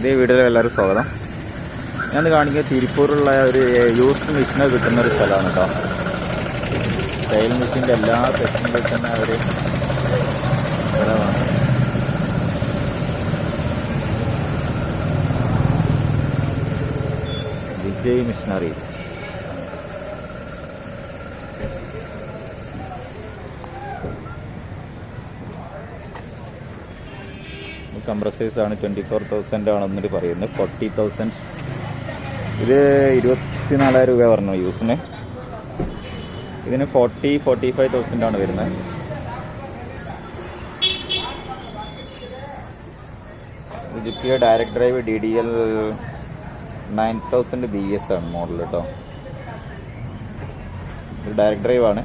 ഇതേ വീഡിയോയിൽ എല്ലാവരും സ്വാഗതം. ഞാൻ കാണിക്കുക തിരുപ്പൂരുള്ള ഒരു യൂസ്ഡ് മെഷീനൊക്കെ കിട്ടുന്ന ഒരു സ്ഥലമാണ് കേട്ടോ. ടൈൽ മെഷീൻ്റെ എല്ലാ സെക്ഷനിലും തന്നെ ഒരു സ്ഥലമാണ്. വിജയ് മിഷനറീസ്. കംപ്രസേഴ്സ് ആണ് 24,000 ആണെന്നിട്ട് പറയുന്നത്. 40,000. ഇത് 24,000 രൂപ പറഞ്ഞു യൂസിന്. ഇതിന് 45,000 ആണ് വരുന്നത്. ജുക്കിയ ഡയറക്ട് ഡ്രൈവ് DDL 9000 BS ആണ് മോഡൽ കേട്ടോ. ഇത് ഡയറക്ട് ഡ്രൈവ് ആണ്.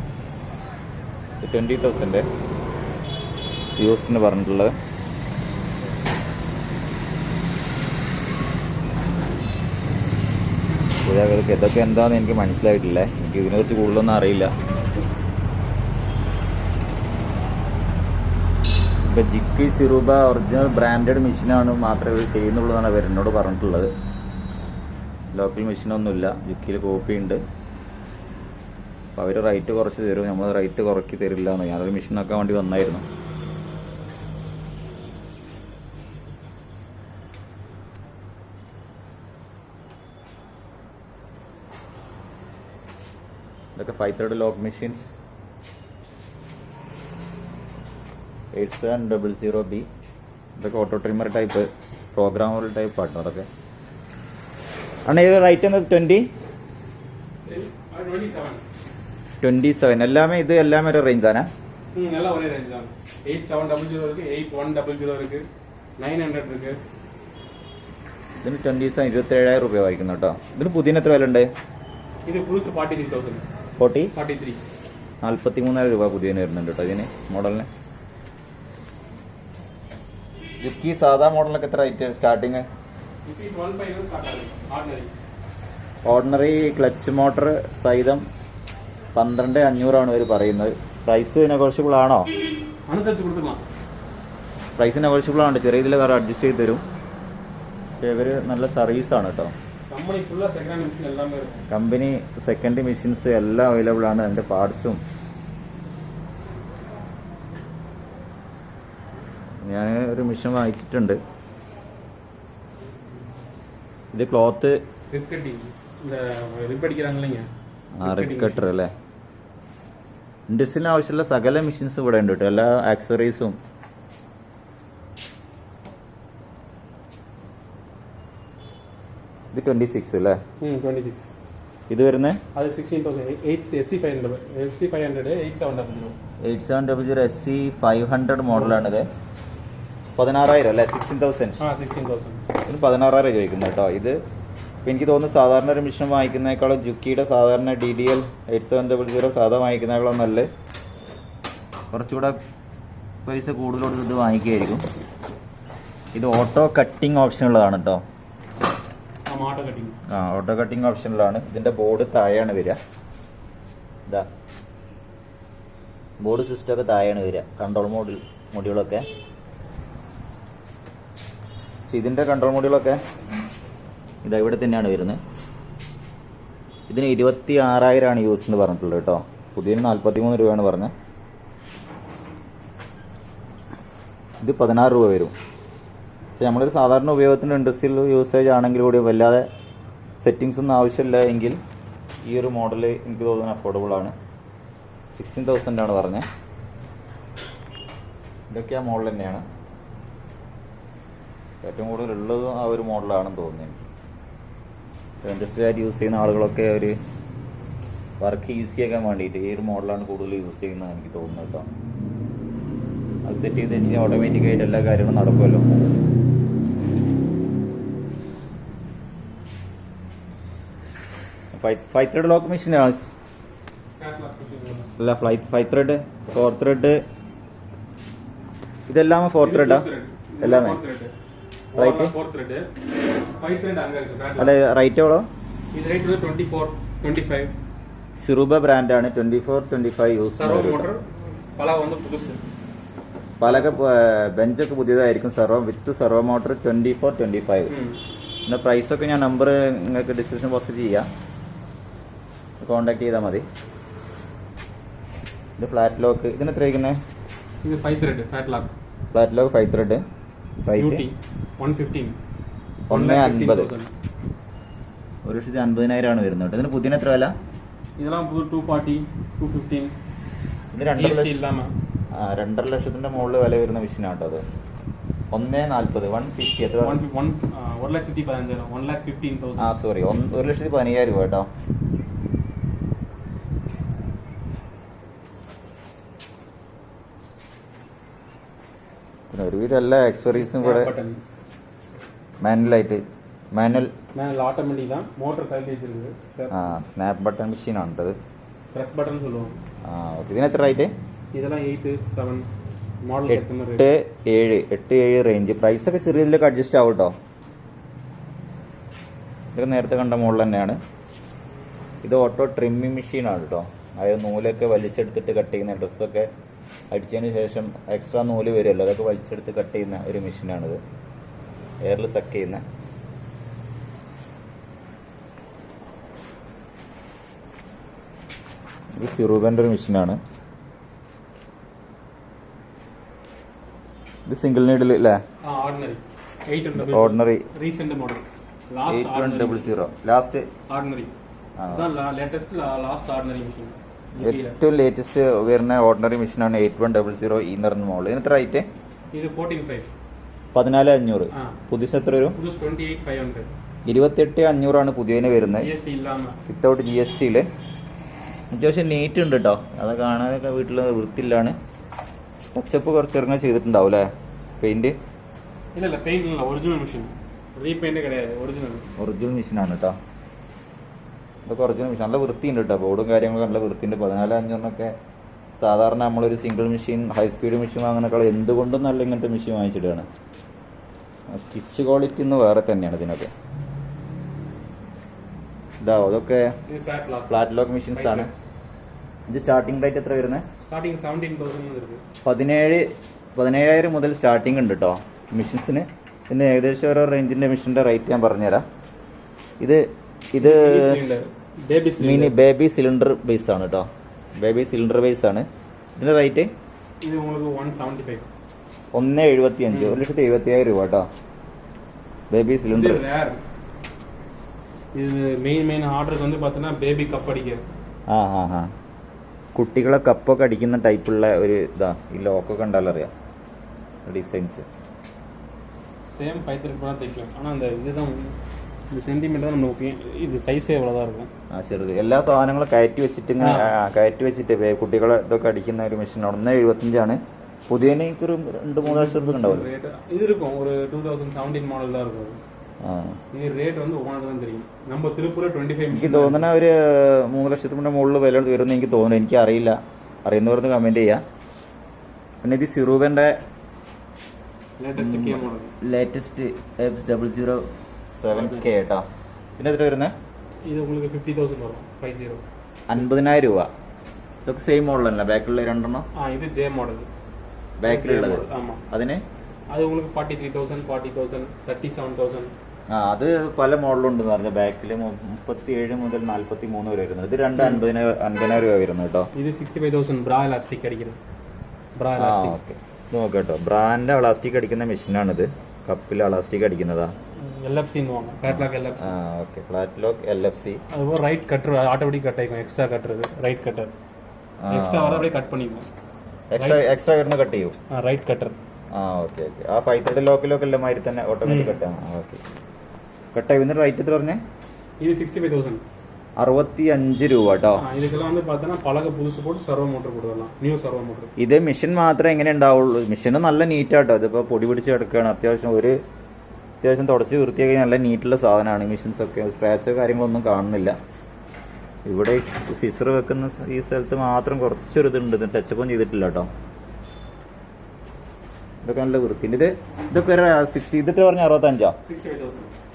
20,000 യൂസിന് പറഞ്ഞിട്ടുള്ളത്. പുഴകൾക്ക് ഇതൊക്കെ എന്താണെന്ന് എനിക്ക് മനസ്സിലായിട്ടില്ല. എനിക്ക് ഇതിനെക്കുറിച്ച് കൂടുതലൊന്നും അറിയില്ല. ഇപ്പം ജിക്കി സിറൂബ ഒറിജിനൽ ബ്രാൻഡഡ് മെഷീനാണ് മാത്രമേ ഇവർ ചെയ്യുന്നുള്ളൂ എന്നാണ് അവർ എന്നോട് പറഞ്ഞിട്ടുള്ളത്. ലോക്കൽ മെഷീനൊന്നുമില്ല. ജിക്കിയിൽ കോപ്പി ഉണ്ട്. അപ്പോൾ അവർ റേറ്റ് കുറച്ച് തരും, നമ്മൾ റേറ്റ് കുറയ്ക്ക് തരില്ല എന്ന്. ഞാനൊരു മെഷീനൊക്കെ വേണ്ടി വന്നായിരുന്നു. ഇതൊക്കെ 5-thread ലോക്ക് മെഷീൻസ്. 8700B. ഇതൊക്കെ auto trimmer type, programmable type ആട്ടോ അതൊക്കെ. ആണ് ഇത് റേറ്റ് എന്നത് 27. എല്ലാമേ ഇത് എല്ലാമേ ഒരു റേഞ്ചാണ്. ഇതിന് 27 27,000 രൂപ വായിക്കുന്നു കേട്ടോ. ഇതിന് പുതിയ എത്ര വില ഉണ്ട്? 43,000 രൂപ പുതിയതിന് വരുന്നുണ്ട് കേട്ടോ ഇതിന് മോഡലിന്. ജിക്കി സാധാ മോഡലൊക്കെ എത്ര rate starting? Ordinary clutch motor സഹിതം 12,500 ഇവർ പറയുന്നത്. പ്രൈസ് നെഗോഷ്യബിൾ ആണോ? പ്രൈസ് നെഗോഷ്യബിൾ ആണ്. ചെറിയ ഇതിൽ വേറെ അഡ്ജസ്റ്റ് ചെയ്ത് തരും. പക്ഷേ ഇവർ നല്ല സർവീസാണ് കേട്ടോ. കമ്പനി സെക്കൻഡ് മെഷീൻസ് എല്ലാം അവൈലബിൾ ആണ്. അതിൻ്റെ പാർട്സും ഞാൻ ഒരു മെഷീൻ വാങ്ങിച്ചിട്ടുണ്ട്. ഇത് ക്ലോത്ത് റിപ്പ് കട്ടർ അല്ലേ. ഇൻഡസ്ട്രിയിന് ആവശ്യമുള്ള സകല മെഷീൻസും ഇവിടെ ഉണ്ട് കേട്ടോ. എല്ലാ ആക്സറീസും. ഇത് 26 അല്ലേ? 26. ഇത് വരുന്നത് 8700 SC500 മോഡലാണിത്. 16,000 അല്ലേ? 16,000. ഇത് 16,000 ചോദിക്കുന്നത് കേട്ടോ. ഇത് എനിക്ക് തോന്നുന്നു സാധാരണ ഒരു മെഷീൻ വാങ്ങിക്കുന്നതിനേക്കാളും ജുക്കിയുടെ സാധാരണ DDL 8700 സാധാ വാങ്ങിക്കുന്നതിനേക്കാളും നല്ല കുറച്ചുകൂടെ പൈസ കൂടുതലോട് ഇത് വാങ്ങിക്കുകയായിരിക്കും. ഇത് ഓട്ടോ കട്ടിങ് ഓപ്ഷൻ ഉള്ളതാണ് കേട്ടോ. ഓട്ടോ കട്ടിങ് ഓപ്ഷനിലാണ്. ഇതിന്റെ ബോർഡ് താഴെയാണ് വരിക. ഇതാ ബോർഡ് സിസ്റ്റം ഒക്കെ താഴെയാണ് വരിക. കൺട്രോൾ മൊഡ്യൂളൊക്കെ. ഇതിന്റെ കൺട്രോൾ മൊഡ്യൂളൊക്കെ ഇതാ ഇവിടെ തന്നെയാണ് വരുന്നത്. ഇതിന് 26,000 യൂസ് എന്ന് പറഞ്ഞിട്ടുള്ളത് കേട്ടോ. പുതിയതിന് 43 രൂപയാണ് പറഞ്ഞത്. ഇത് 16 രൂപ വരും. പക്ഷെ നമ്മളൊരു സാധാരണ ഉപയോഗത്തിന് ഇൻഡസ്ട്രിയൽ യൂസേജ് ആണെങ്കിൽ കൂടി വല്ലാതെ സെറ്റിങ്സ് ഒന്നും ആവശ്യമില്ല എങ്കിൽ ഈ ഒരു മോഡൽ എനിക്ക് തോന്നുന്നത് അഫോർഡബിൾ ആണ്. 16,000 ആണ് പറഞ്ഞത്. ഇതൊക്കെ ആ മോഡൽ തന്നെയാണ്. ഏറ്റവും കൂടുതൽ ഉള്ളതും ആ ഒരു മോഡലാണെന്ന് തോന്നുന്നു എനിക്ക്. ഇൻഡസ്ട്രിയായിട്ട് യൂസ് ചെയ്യുന്ന ആളുകളൊക്കെ ഒരു വർക്ക് ഈസിയാക്കാൻ വേണ്ടിയിട്ട് ഈ ഒരു മോഡലാണ് കൂടുതൽ യൂസ് ചെയ്യുന്നത് എനിക്ക് തോന്നുന്നു കേട്ടോ. അത് സെറ്റ് ചെയ്ത് വെച്ച് കഴിഞ്ഞാൽ ഓട്ടോമാറ്റിക്കായിട്ട് എല്ലാ കാര്യങ്ങളും നടക്കുമല്ലോ. ഫൈവ് ത്രെഡ് ലോക്ക് മെഷീനാണ് അല്ല? 5 ത്രെഡ് 4 ത്രെഡ് ഇതെല്ലാം 4 ത്രെഡാ എല്ലാമേ? റൈറ്റ് അല്ലെ? റേറ്റ് എവ്വളോ? സിറൂബ ബ്രാൻഡാണ്. 24-25 യൂസ്. പലക ബെഞ്ചൊക്കെ പുതിയതായിരിക്കും. വിത്ത് സെർവോ മോട്ടർ 24-25. പിന്നെ പ്രൈസൊക്കെ ഞാൻ നമ്പർ നിങ്ങൾക്ക് ഡിസ്ക്രിപ്ഷൻ ബോക്സിൽ ചെയ്യാം, കോൺടാക്ട് ചെയ്താൽ മതി. ഇത് ഫ്ലാറ്റ് ലോക്ക്. ഇതിന് എത്ര വയ്ക്കുന്നത്? ഇത് 5 thread flat lock. Flat lock 5 thread. Rate 150. 150. 1,50,000 വരുന്നുണ്ട്. ഇതിന് പുതിയ എത്ര വില? இதெல்லாம் 240 215. ഇത് 2.5 ലക്ഷത്തിന്റെ മുകളിൽ വില വരുന്ന മെഷീനാട്ടോ അത്. 140 150 എത്ര? 1,15,000 1,15,000. സോറി 1,15,000 രൂപ കേട്ടോ. പിന്നെ ഒരുവിധം എല്ലാ ആക്സറീസും കൂടെ മാനുവലായിട്ട് മാനുവൽ ஆட்டோமேட்டிக் தான். மோட்டர் கழட்டி வச்சிருக்கு. സ്നാപ്പ് ബട്ടൺ മെഷീനാണത്. பிரஸ் பட்டன் சொல்லுவோம். ഓക്കെ. ഇതിന് എത്ര റേറ്റ്? இதெல்லாம் 8 7 മോഡൽ 8-7 റേഞ്ച്. പ്രൈസ് ഒക്കെ ചെറിയതിലൊക്കെ അഡ്ജസ്റ്റ് ആവും കേട്ടോ. ഇതൊക്കെ നേരത്തെ കണ്ട മോഡൽ തന്നെയാണ്. ഇത് ഓട്ടോ ട്രിമ്മിങ് മെഷീനാണ് കേട്ടോ. അതായത് നൂലൊക്കെ വലിച്ചെടുത്തിട്ട് കട്ട് ചെയ്യുന്ന, ഡ്രസ്സൊക്കെ അടിച്ചതിന് ശേഷം എക്സ്ട്രാ നൂല് വരുമല്ലോ, അതൊക്കെ വലിച്ചെടുത്ത് കട്ട് ചെയ്യുന്ന ഒരു മെഷീനാണിത്. എയറിൽ സക്ക് ചെയ്യുന്ന. ഇത് സിറൂബൻ്റെ ഒരു മെഷീനാണ്. ഇത് സിംഗിൾ നീഡിൽ അല്ലേ? Ordinary recent model 8100 last ordinary. Latest last ordinary machine. ഏറ്റവും ലേറ്റസ്റ്റ് വരുന്ന ഓർഡിനറി മെഷീനാണ് 8100 ഈ പറഞ്ഞ മോഡൽ. ഇതിന് എത്ര റേറ്റ്? ഇത് 14,500. 14,500. പുതിയ എത്ര വരും? 28,500. 28,500 പുതിയതിന് വരുന്നത് വിത്തൗട്ട് GST. അത്യാവശ്യം നീറ്റ് ഉണ്ട് കേട്ടോ. അത് കാണാനൊക്കെ വീട്ടിൽ വൃത്തിയില്ലാണ്. ടച്ചപ്പ് കുറച്ച് ഇറങ്ങി ചെയ്തിട്ടുണ്ടാവും അല്ലേ? പെയിന്റ് ഇല്ല, പെയിന്റ് ഇല്ല, ഒറിജിനൽ മെഷീൻ. റീപെയിന്റ് கிடையாது, ഒറിജിനൽ മെഷീനാണ് കേട്ടോ. ഇതൊക്കെ ഒറിജിനൽ മെഷീൻ. നല്ല വൃത്തിയുണ്ട് കേട്ടോ. ബോർഡും കാര്യങ്ങളൊക്കെ നല്ല വൃത്തിയുണ്ട്. 14,500 സാധാരണ നമ്മളൊരു single machine high speed machine വാങ്ങുന്നേക്കാൾ എന്തുകൊണ്ടും നല്ല ഇങ്ങനത്തെ മെഷീൻ വാങ്ങിച്ചിട്ടാണ്. സ്റ്റിച്ച് ക്വാളിറ്റി ഒന്ന് വേറെ തന്നെയാണ് ഇതിനൊക്കെ. ഇതാവും അതൊക്കെ ഫ്ലാറ്റ് ലോക്ക് മെഷീൻസ് ആണ്. ഇത് സ്റ്റാർട്ടിംഗ് റേറ്റ് എത്ര വരുന്നത്? 17,000 മുതൽ സ്റ്റാർട്ടിംഗ് ഉണ്ട് കേട്ടോ മെഷീൻസിന്. പിന്നെ ഏകദേശം ഓരോ റേഞ്ചിന്റെ മെഷീന്റെ റേറ്റ് ഞാൻ പറഞ്ഞുതരാം. ഇത് മിനി ബേബി സിലിണ്ടർ ബേസ് ആണ് കേട്ടോ. ബേബി സിലിണ്ടർ ബേസ് ആണ്. ഇതിന്റെ റേറ്റ് 175. 1,75,000 രൂപ കേട്ടോ. Baby cylinder. ഇത് മെയിൻ ആർഡർക്ക് வந்து பார்த்தீங்கன்னா ബേബി കപ്പ് അടിക്കുക. കുട്ടികളെ കപ്പൊക്കെ അടിക്കുന്ന ടൈപ്പുള്ള ഒരു ഇതാ. ഈ ലോക്കൊക്കെ കണ്ടാലും അറിയാം ഡിസൈൻസ്. சேம் 5 த்ரெட் பண்ணா தைக்கலாம். ஆனா அந்த இதுதான் இந்த சென்டிமீட்டர் தான் நமக்கு இது சைஸே இவ்வளவுதான் இருக்கும். ചെറുത്. എല്ലാ സാധനങ്ങളും കയറ്റി വെച്ചിട്ട് കുട്ടികളെ ഇതൊക്കെ അടിക്കുന്ന ഒരു മെഷീനാണ്. 1,75,000 പുതിയതിന് ഒരു 2-3 ലക്ഷം രൂപ ഉണ്ടാവും. இது இருக்கும் ஒரு 2017 மாடல் தான் இருக்கும். இது ரேட் வந்து உங்களுக்கு தான் தெரியும். நம்ம திருப்பூர் 25. എനിക്ക് തോന്നുന്ന ഒരു 3 ലക്ഷത്തിന്റെ മുകളിൽ വില വരുമെന്ന് എനിക്ക് തോന്നുന്നു. എനിക്ക് അറിയില്ല. അറിയുന്നവരൊന്ന് കമന്റ് ചെയ്യാം. പിന്നെ ഇത് സിറൂബന്റെ ലേറ്റസ്റ്റ് F007K കേട്ടോ. പിന്നെ എത്ര വരുന്നത്? ഇത് உங்களுக்கு 50,000 വരും. 50,000 രൂപ. ഇതൊക്കെ സെയിം മോഡലല്ല? ബാക്കിലുള്ള രണ്ടെണ്ണം ഇത് ജെ മോഡൽ ബാക്കിലുള്ളത്. അതിന് അത് உங்களுக்கு 43,000 40,000 37,000. അത് പല മോഡലുണ്ടെന്ന് പറഞ്ഞ. ബാക്കിൽ 37 മുതൽ 43 വരെ വരുന്നത്. ഇത് 50,000 രൂപ വരുന്നത് കേട്ടോ. ഇത് 65,000 ബ്രാ ഇലാസ്റ്റിക് അടിക്കുന്നത്. ഓക്കെ, നോക്കാം കേട്ടോ. ബ്രാൻഡ് ഇലാസ്റ്റിക് അടിക്കുന്ന മെഷീനാണിത്. കപ്പിൽ ഇലാസ്റ്റിക് അടിക്കുന്നതാ. LFC flat lock LFC. அதுபோல ரைட் கட்டர் ஆட்டோமேட்டிக் கட் ஆயிக்கும். எக்ஸ்ட்ரா கட்டர் இது ரைட் கட்டர். எக்ஸ்ட்ரா வர அப்படியே கட் பண்ணிக்கும். എക്സ്ട്രാ വരുന്ന കട്ട് ചെയ്യും. Right cutter. ഓക്കെ. ആ 5 ത്രെഡ് ലോക്കിലൊക്കെ ഉള്ള മാതിരി തന്നെ ഓട്ടോമാറ്റിക് കട്ടാണ്. ഓക്കെ. കട്ടായി. ഇതിന്റെ റേറ്റ് എത്ര പറഞ്ഞേ? ഇത് 65,000. 65 രൂപ കേട്ടോ. இதுக்கெல்லாம் வந்து பார்த்தா பலக புதுசு போட்டு சர்வோ மோட்டர் போடுறலாம். New servo motor. ഇത് മെഷീൻ മാത്രമേ എങ്ങനെ ഉണ്ടാവുള്ളൂ. മെഷീൻ നല്ല നീറ്റാട്ടോ. ഇതിപ്പോ പൊടി പിടിച്ച് കിടക്കുകയാണ്. അത്യാവശ്യം തുടച്ച് വൃത്തിയാക്കി നല്ല നീറ്റുള്ള സാധനമാണ്. മെഷീൻസ് ഒക്കെ സ്ക്രാച്ചോ കാര്യങ്ങളൊന്നും കാണുന്നില്ല. ഇവിടെ സിസർ വെക്കുന്ന ഈ സ്ഥലത്ത് മാത്രം കുറച്ചൊരു ഇതുണ്ട്. ടച്ചപ്പും ചെയ്തിട്ടില്ല കേട്ടോ. ഇതൊക്കെ നല്ല വൃത്തിയുണ്ട്. ഇതൊക്കെ ഒരു 60. ഇതിട്ട് പറഞ്ഞ 65.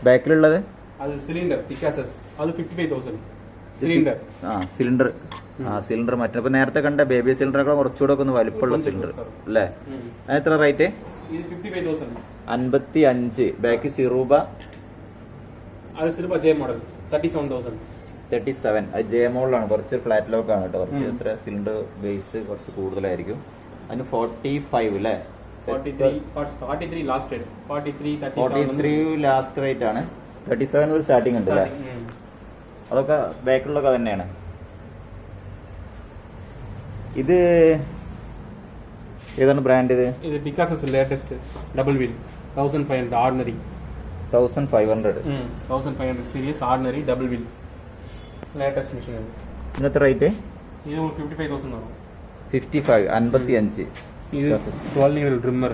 ബാക്കിലുള്ളത് അത് സിലിണ്ടർ പിക്കാസസ്. അത് 55,000. സിലിണ്ടർ സിലിണ്ടർ സിലിണ്ടർ മറ്റേ ഇപ്പൊ നേരത്തെ കണ്ട ബേബി സിലിണ്ടറൊക്കെ കുറച്ചുകൂടെ ഒക്കെ ഒന്ന് വലിപ്പമുള്ള സിലിണ്ടർ അല്ലേ? അതിന് എത്ര റേറ്റ്? 55. ബാക്ക് സിറൂബ അത് സിറൂബ ജെ മോഡൽ 37,000. അത് ജെ മോഡലാണ്, കുറച്ച് ഫ്ലാറ്റ് ലോക്ക് ആണ് കേട്ടോ. കുറച്ച് ഇത്ര സിലിണ്ടർ ബേസ് കുറച്ച് കൂടുതലായിരിക്കും. അതിന് 45 അല്ലേ? 43 ലാസ്റ്റ് റേറ്റ് ആണ്. 37 ഒരു സ്റ്റാർട്ടിംഗ് ഉണ്ട് അല്ലേ? അതൊക്കെ ബാക്കിലുള്ളതൊക്കെ തന്നെയാണ്. ഇത് ഏതാണ് ബ്രാൻഡ്? ഇത് പിക്കാസസ് latest double wheel 1500 ordinary 1500 series ordinary double wheel latest machine. ഇന്നത്തെ റേറ്റ് ഇത് 55,000 ആണ്. 55. ഇത് 12 നീഡിൽ ട്രിമ്മർ.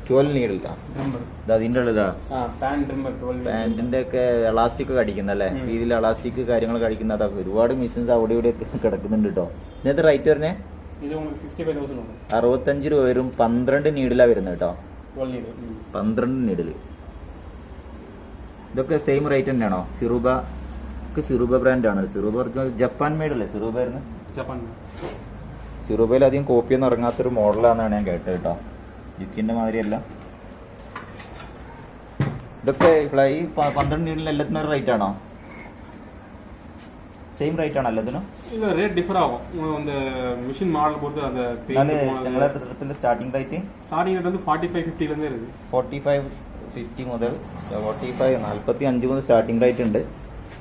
12 നീഡിൽ അതിന്റെ ഉള്ളതാ പാന്റിന്റെ ഒക്കെ എലാസ്റ്റിക് കടിക്കുന്നല്ലേ? ഇതിൽ എലാസ്റ്റിക് കാര്യങ്ങൾ കടിക്കുന്ന അതൊക്കെ ഒരുപാട് മെഷീൻസ് അവിടെ ഇവിടെ കിടക്കുന്നുണ്ട് കേട്ടോ. ഇന്നത്തെ റേറ്റ് പറഞ്ഞേ? ഇത് 65,000 ആണ്. 65 രൂപ വരും. 12 നീഡിലാ വരുന്നത് കേട്ടോ. 12 നീഡില്. ഇതൊക്കെ സെയിം റേറ്റ് തന്നെയാണോ? സിറൂബ ബ്രാൻഡ് ആണ്. സിറൂബ ജപ്പാൻ മെയ്ഡ് അല്ലേ? സിറൂബ ആയിരുന്നു. സിറൂബയിൽ അധികം കോപ്പിയൊന്നും ഇറങ്ങാത്തൊരു മോഡലാണെന്നാണ് ഞാൻ കേട്ടത് കേട്ടോ. ജിക്കിന്റെ മാതിരിയല്ല. ഇതൊക്കെ ഈ 12 നീഡിൽ എല്ലാത്തിനും ഒരു റേറ്റ് ആണോ? സെയിം റേറ്റ് ആണോ എല്ലാത്തിനും? இல்ல ரேட் டிஃபர் ஆகும். அந்த மிஷின் மாடல் பொறுத்து அந்த സ്റ്റാർട്ടിംഗ് റേറ്റ് வந்து 45-50 ல இருந்தே இருக்கு. 45-50 മുതൽ 45-45 മുതൽ സ്റ്റാർട്ടിംഗ് റേറ്റ് ഉണ്ട്.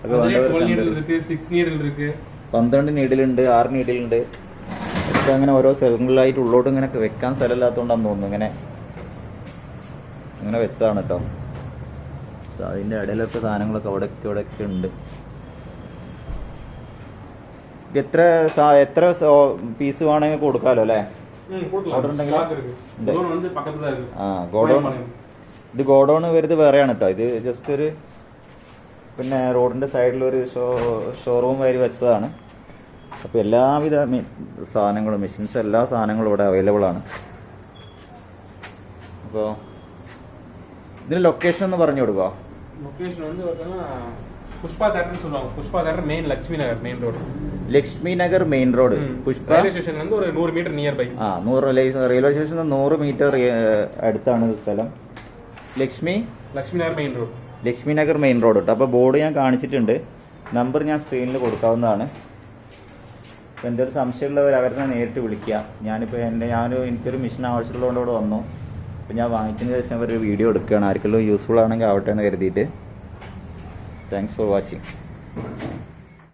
12 നീഡിൽ இருக்கு, 6 നീഡിൽ இருக்கு, 12 നീഡിലുണ്ട്, 6 നീഡിലുണ്ട്. ഒക്കെ അങ്ങനെ ഓരോ സ്ഥലങ്ങളിലായിട്ട് ഉള്ളോട്ട് ഇങ്ങനെ വെക്കാൻ സ്ഥലമില്ലാത്തതുകൊണ്ടാന്ന് തോന്നുന്നു അങ്ങനെ വെച്ചതാണ് കേട്ടോ. അതിന്റെ ഇടയിലൊക്കെ സാധനങ്ങളൊക്കെ അവിടെയൊക്കെ ഉണ്ട്. എത്ര പീസ് വേണമെങ്കിൽ കൊടുക്കാലോ അല്ലേ? ഓർഡർ ഉണ്ടെങ്കിൽ ഇത് ഗോഡൗൺ വരുന്നത് വേറെയാണ് കേട്ടോ. ഇത് ജസ്റ്റ് ഒരു പിന്നെ റോഡിന്റെ സൈഡിലൊരു ഷോറൂം വരി വെച്ചതാണ്. അപ്പോൾ എല്ലാവിധ സാധനങ്ങളും മെഷീൻസ് എല്ലാ സാധനങ്ങളും ഇവിടെ അവൈലബിൾ ആണ്. അപ്പോൾ ഇതിന് ലൊക്കേഷൻ ഒന്ന് പറഞ്ഞു കൊടുക്കുക. ലൊക്കേഷൻ പുഷ്പ തിയേറ്റർ சொல்லுவாங்க. Pushpa theatre main Lakshmi Nagar main road Pushpa railway സ്റ്റേഷനിൽ നിന്ന് ഒരു 100 മീറ്റർ നിയർ ബൈ. 100 റെയിൽവേ സ്റ്റേഷനിൽ നിന്ന് 100 മീറ്റർ അടുത്താണ് സ്ഥലം. ലക്ഷ്മി നഗർ മെയിൻ റോഡ് കേട്ടോ. അപ്പോൾ ബോർഡ് ഞാൻ കാണിച്ചിട്ടുണ്ട്. നമ്പർ ഞാൻ സ്ക്രീനിൽ കൊടുക്കാവുന്നതാണ്. അപ്പോൾ എന്തൊരു സംശയമുള്ളവർ അവരെ നേരിട്ട് വിളിക്കുക. എനിക്കൊരു മെഷീൻ ആവശ്യമുള്ളതുകൊണ്ട് ഇവിടെ വന്നു. അപ്പോൾ ഞാൻ വാങ്ങിച്ചതിന് ശേഷം ഒരു വീഡിയോ എടുക്കുകയാണ്. ആർക്കെങ്കിലും യൂസ്ഫുൾ ആണെങ്കിൽ ആവട്ടെ എന്ന് കരുതിയിട്ട്. Thanks for watching.